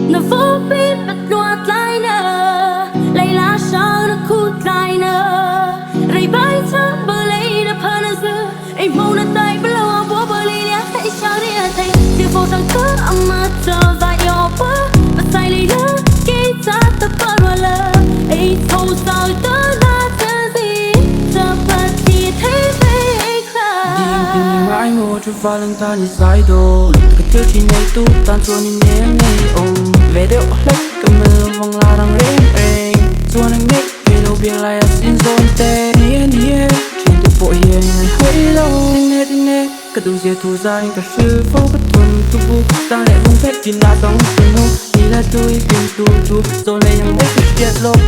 nó vô biết bắt loạt lại nè lại lá sao nó khút lại nè rây bay cha bờ lấy nó phơi nó dư em mong nó tay bờ lâu búa bờ lấy nhá hãy sao đi thấy điều vô sang cứ âm mà chờ và yêu quá và say lấy đó khi ta tập vào rồi lờ ấy thâu sao đó là cái gì giờ bật thì thấy về khá đi mãi ngồi cho vào lưng ta như sai đồ cái tiêu chí này tu tan cho nên nhé này ôm về đâu lấy cầm mưa vòng la đang lên em cho nên biết về đâu biết lại xin dồn tê nhé trên tu bộ hiền hơi lâu nè cái tu diệt thu dài cả sư phố cái tuần tu bu ta lại không phép chỉ là sống tình hôn chỉ là tôi tìm tu rồi lạiยังไม่ติดเจ็ดลบ